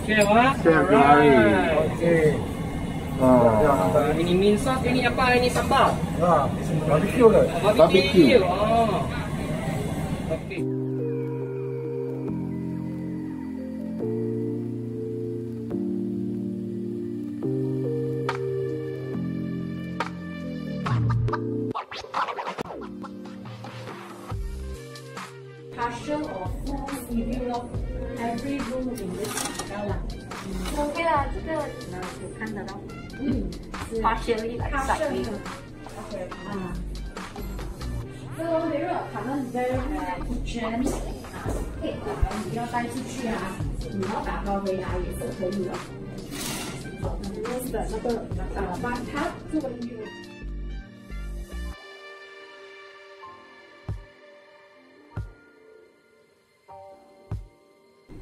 Chef ah? Chef Gurney. Okay. Ini min sauce, ini apa? Ini sambal? Barbecue ke? Barbecue. Oh. Okay. Partial or full review of every room in this hotel 啦。OK 啦，这个有看得到。partially like slightly。OK 啊。So there are common very kitchen 可以你要带出去啊，你要打包回来也是可以的。的那个bathtub 这个应用。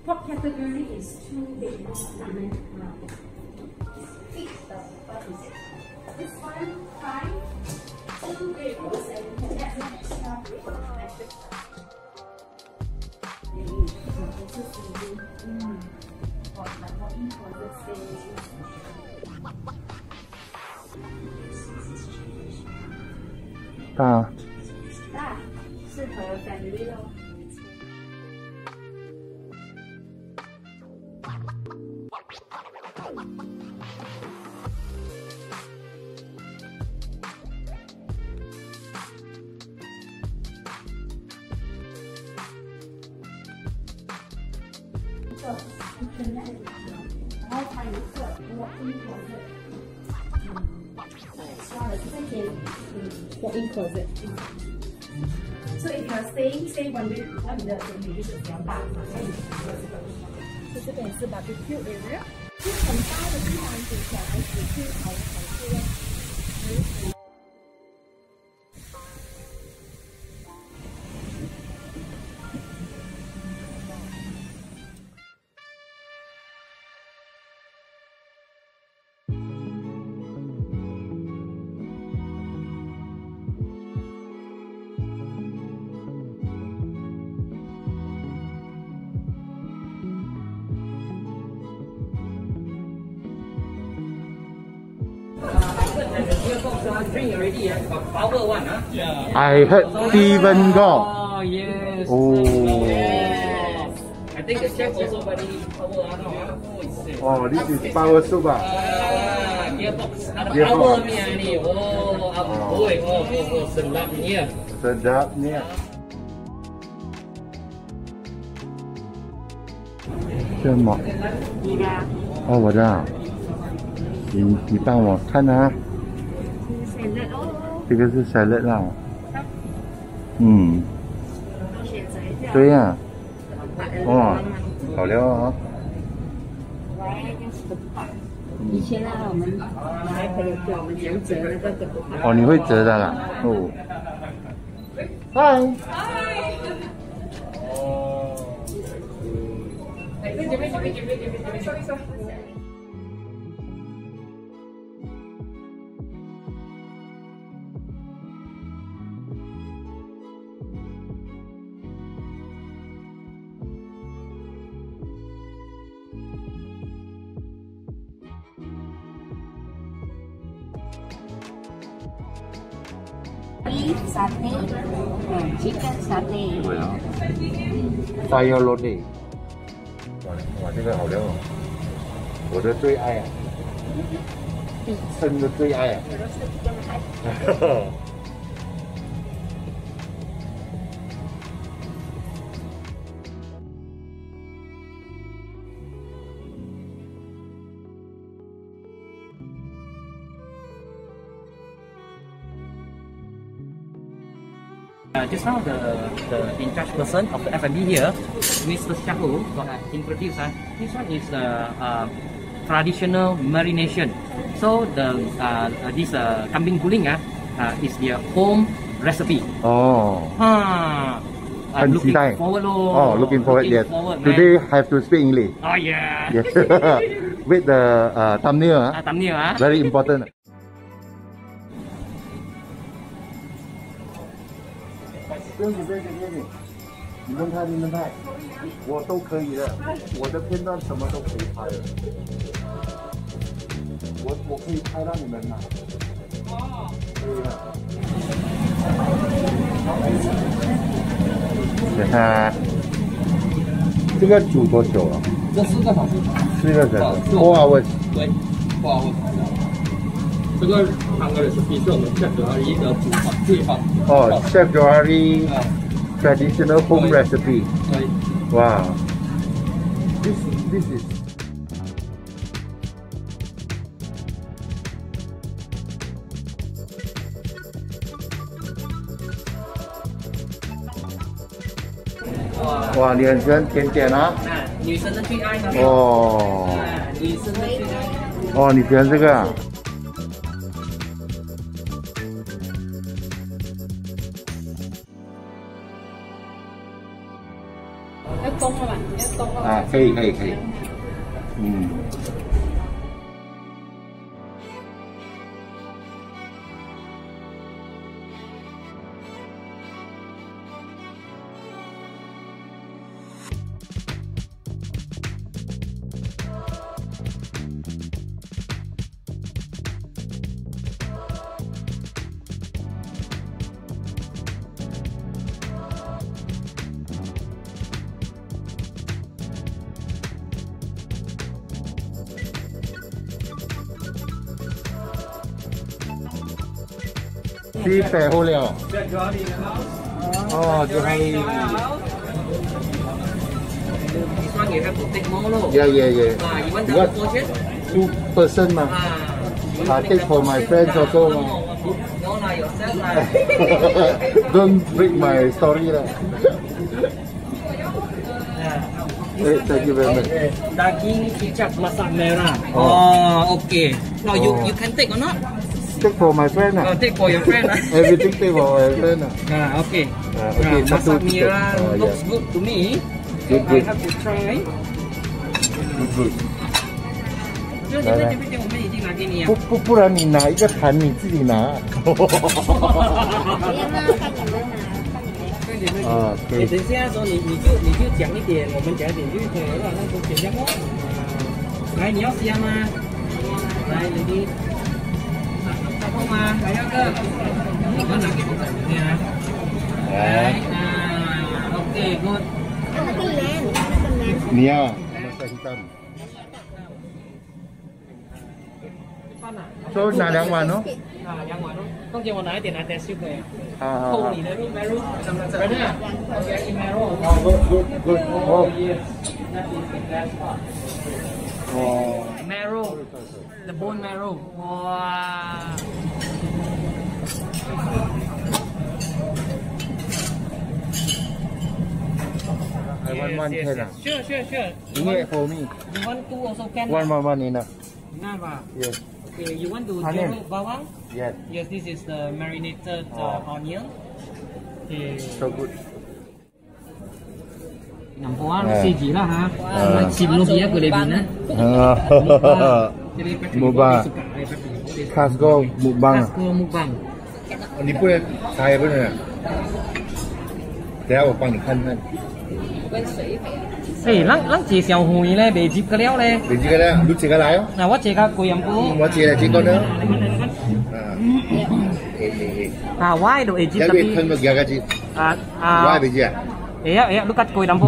What category is too big? This one, 5, 2 tables, and you can add an extra brick or electric. Or like walk-in closet space. 大，适合 family 咯。然后它有一个walk-in closet，walk-in closet。So if you are stay one week，那你的行李就是比较大嘛，所以就这边是 barbecue area， 就很大的地方给小孩子去好吃的。Drink already, power one, huh? Yeah. I heard Steven Goh. Oh yes. Oh. Yes. I think the chef also very power, Oh, this is power soup ah. Gearbox. Ada power ni. Oh, boy. Oh, sedapnya. Sedapnya. 什么？你的。哦，我的啊。你帮我看啊。这个是 salad 啦。嗯。对呀。哇，好料啊！以前啊，我们还可以教我们怎样折那个。哦，你会折的啦。哦。嗨。Beef satay, chicken satay。对啊。Fire roti。哇，这个好料哦！我的最爱啊，生的最爱啊。Just now the in charge person of the F&B here, Mr. Shahu, got introduced. This one is the traditional marination. So the this kambing guling is their home recipe. Oh. I'm looking forward. Oh, looking forward. Yes. Today have to speak English. Oh yeah. Yes. With the thumbnail. Thumbnail. Very important. 你们看，你们看，我都可以的，我的片段什么都可以拍的。我可以拍到你们嘛？哦，可以的。等下，这个煮多久了？这4个小时。4个小时。4 hours。对，4 hours。这个汤的recipe是我们 Chef Gurney 的最好。哦 ，Chef Gurney traditional home recipe。对。哇 ，this is。哇，你很喜欢甜点啊？女生的最爱呢。哦。女生的最爱。哦，你喜欢这个啊？要动了吧？要动了。啊，可以。嗯。ที่แปะโฮเลียวอ๋อจะให้ This one you have to take more low. yeah You want the portion? 2 person 嘛 take for my friends also 嘛 No lah, yourself lah. don't break my story 啦 thank you very much. Daging kicap masak merah. Oh, okay. Now you can take or not? Take for my friend lah. Oh, take for your friend lah. Everything take for my friend lah. Okay. Okay, Masak merah looks good to me. Good. I have to try. Good. 这边我们已经拿给你啊。不然你拿一个盘你自己拿。啊，可以。等一下说你就讲一点，我们讲一点就可以了，那都简单哦。来，你要虾吗？来，你大风吗？还要个？我们拿给我这边啊。来，OK good。你呀，masa hitam。所以拿2碗哦。2碗哦。ต้องเกี่ยว拿一点拿点就可以。好。扣你的 marrow， 来的。OK marrow。good。Oh yes。That is the best part。哦。Marrow。The bone marrow。哇。I want 1 can ah. Sure. Ini for me. You want 2 also can. One enough. Enough ah. Yes. Okay, you want to Onion. bawang? Yes. Yes, this is the marinated onion. Okay. So good. Nampak segi lah ha. Sebelum dia kelebih na. Mukbang. Khas go mukbang. mukbang. 你不能开不能。等下我帮你看看。咱介绍会咧，未接个了咧。未接个了，你接个来哦。嗱，我接个贵阳锅。我接了，接个呢。我喺度會接特別。一吞個幾我係未接啊。你cut貴陽煲，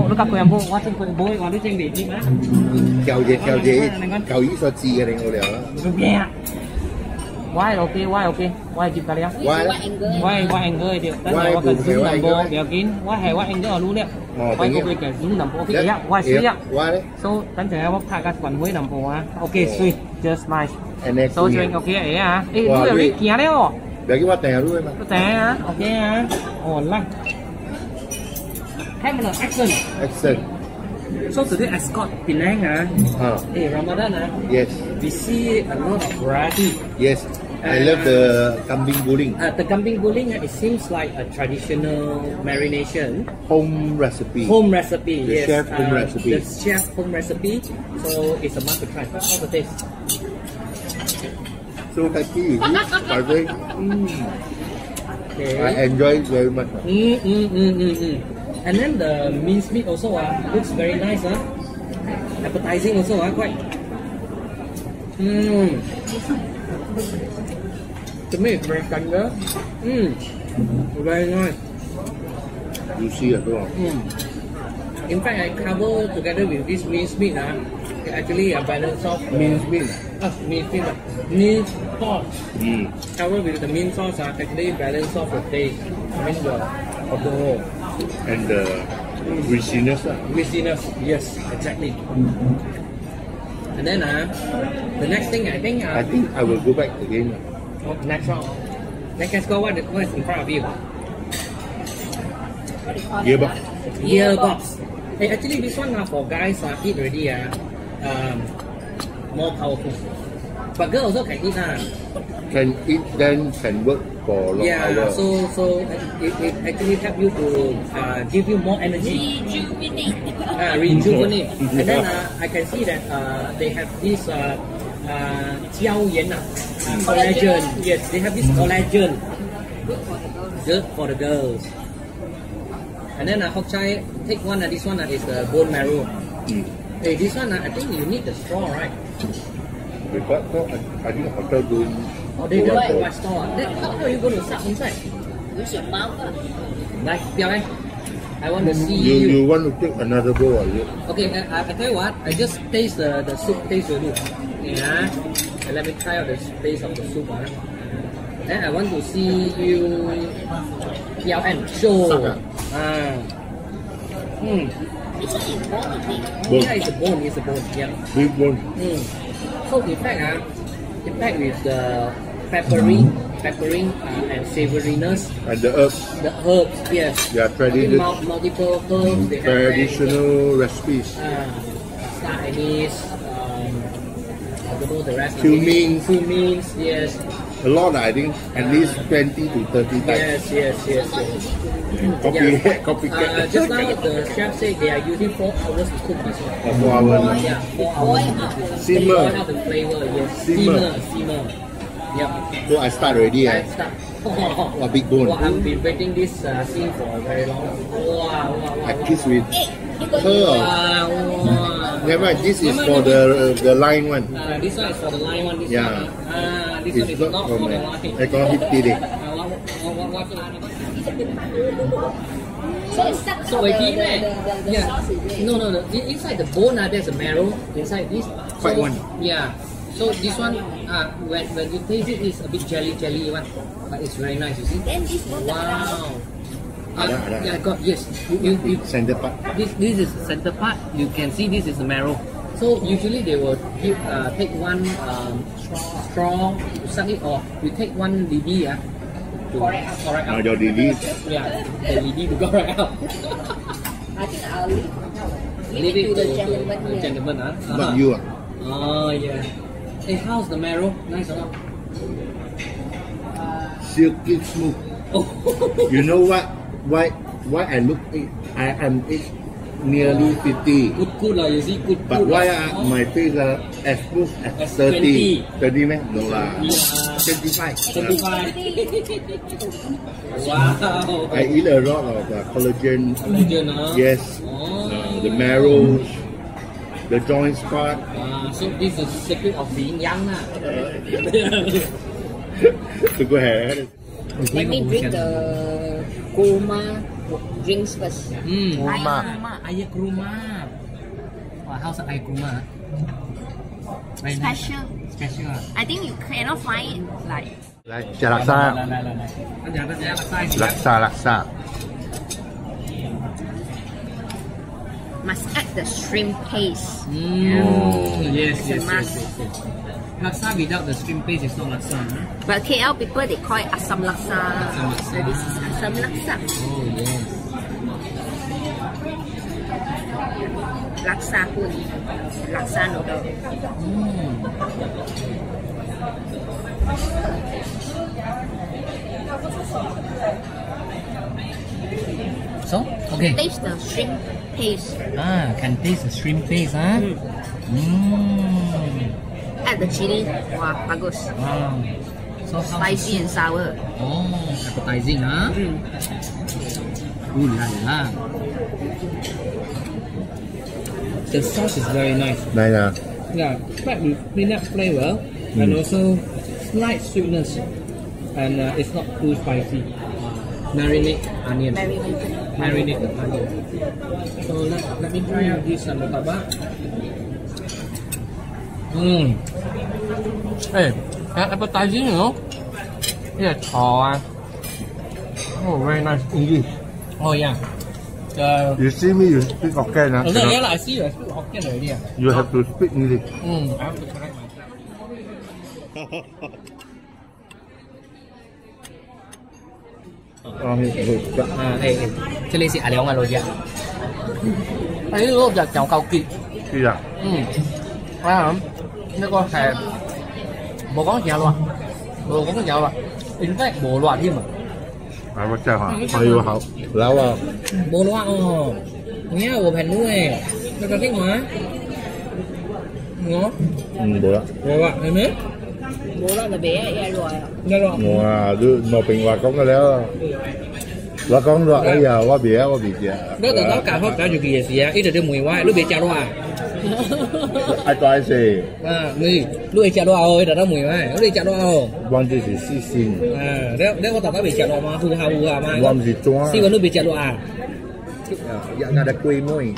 我先貴煲，我都正未接啊。舊嘢所知嘅你我聊啦。咩啊？我係 OK，我係接㗎了。我Angle條，等陣我嘅煮南煲不要緊，我Angle 我รู้แล้ว。我個會嘅煮南煲 OK 嘅，我係水啊。So 等陣我拍個滾會南煲啊。OK，水 just nice。So drink OK 啊。你有啲見了。不要緊我訂咗嘛。訂啊 OK 啊。哦啦。Have an accent. So today Ascott Penang Ramadan Yes. We see a lot of variety. Yes. I love the kambing guling. The kambing guling it seems like a traditional marination. Home recipe. The chef home recipe. The chef home recipe. So it's a must to try. How's the taste? So tasty. Perfect. Okay. I enjoy it very much. And then the minced meat also looks very nice, appetizing also, quite. The meat is very tender. Very nice. Juicy as well. In fact, I cover together with this minced meat. Actually, a balance of Minced meat. Minced sauce. Cover with the mint sauce actually balance of the taste. I mean of the whole. And the greasiness. Greasiness, yes, exactly. And then the next thing I think I will go back again. Next one. Next go what is in front of you? Gearbox. Gearbox. Hey, actually this one for guys eat already more powerful. But girl also can eat Can eat, then can work for long hours. So it actually help you to give you more energy. Rejuvenate. And then I can see that they have this collagen. Yes, they have this collagen. Good for the girls. And then Hock Chai take one. This one is the bone marrow. Hey, this one I think you need the straw, right? Because I think hotel doing. Oh, they don't like white straw. Then how are you going to suck inside? Use your mouth. I want to see you want to take another bowl, or you? Okay, I tell you what. I just taste the soup. Taste will do. Yeah. And let me try out the taste of the soup. Then I want to see you. Show. This one is bone, I think. Bone. Yeah, it's a bone. It's a bone. Yeah. Big bone. So in fact with the peppering and savoriness. And the herbs. The herbs, yes. Yeah, Multiple herbs. They traditional recipes. Star anise. I don't know the rest. Cumin, yes. A lot, I think, at least 20 to 30 times. Yes. Copycat. Just now the chef said they are using 4 hours to cook this one. 4 hours. Yeah, 4 hours. Simmer. Boil out the flavor, yes. Simmer. Yep. So I start already. I start. A big bone. I've been waiting this scene for a very long time. Wow. I kiss with her. Never mind, this is for the line one. This one is for the line one. This Yeah. one. This one It's is not not for for the my. line. I got hit today. So wait, the yeah. sauce is there. No. Inside the bone, there's a marrow inside this. White one. Yeah. So this one, when you taste it, it's a bit jelly one, but it's very nice. You see? Then this one. Wow. Ada. Yeah, got yes. You Center part. this is the center part. You can see this is the marrow. So usually they will take one straw to suck it, or we take one lidi to correct out. Your lidi. Yeah, the lidi to correct out. I think I'll leave it to the gentleman here. Not you. Oh yeah. Hey, how's the marrow? Nice or not? Silky smooth. Oh. You know what? Why I look it? I am nearly 50. Good lah, you see, good. But why my face as smooth as 30? 30 man? No lah. 25. 25. Wow. I eat a lot of collagen. Yes. Oh. The marrows, the joints part. So this is the secret of being young lah. So go ahead. Let me drink the kurma drinks first. Air kurma. Wow, how's the air kurma? Very nice. Special. I think you cannot find it like. 来，加拉萨，拉萨。 Must add the shrimp paste. Yes. must. Laksa without the shrimp paste is not laksa. But KL people they call it asam laksa. So this is asam laksa. Oh yes. Laksa pun. Laksa noodle. So okay. Taste the shrimp paste. Can taste the shrimp paste, Add the chili. Wah, bagus. Wow. spicy and sour. Oh, appetizing, huh? Ooh la la. The sauce is very nice. Nice, huh? Yeah, quite with peanut flavor and also slight sweetness, and it's not too spicy. Marinate onion. Marinated onion. So let me try out this murtabak. Hey, appetizing, you know? Yeah, oh, very nice English. Oh yeah. You see me, you speak Hokkien, huh? Oh, yeah, I see you. I speak Hokkien already. You have to speak English. I have to correct myself. Thế này là léo ngon rồi chị ạ. Cái lốp giặt chảo cao kỵ. Kỵ à? Nó có thể bộ con chảo luôn. Bộ con chảo luôn. In fact, bộ loạn thêm mà. Có chảo hả? Hay quá hả? Lâu à? Bộ loạn nghe bộ phèn nuôi. Nó có thích hóa. Ngó. Bộ loạn. Bộ loạn, thấy mấy? Bộ loạn là bé rồi. Nghe rồi. Wow, nó bình hòa công cái đó. Nó công rồi, bây giờ quá bịa. Nó từ đó cả hết cả nhiều kỳ gì á, ít được mùi quá, lúc bị chảo loạn. Ai có ai xì? Người, lúc bị chảo loạn rồi, đó mùi quá, lúc bị chảo loạn rồi.忘記是四星。nếu có tao có bị chảo loạn mà, hư hao mà. 我唔是裝。試過都被chảo loạn. Yang ada kuih moi.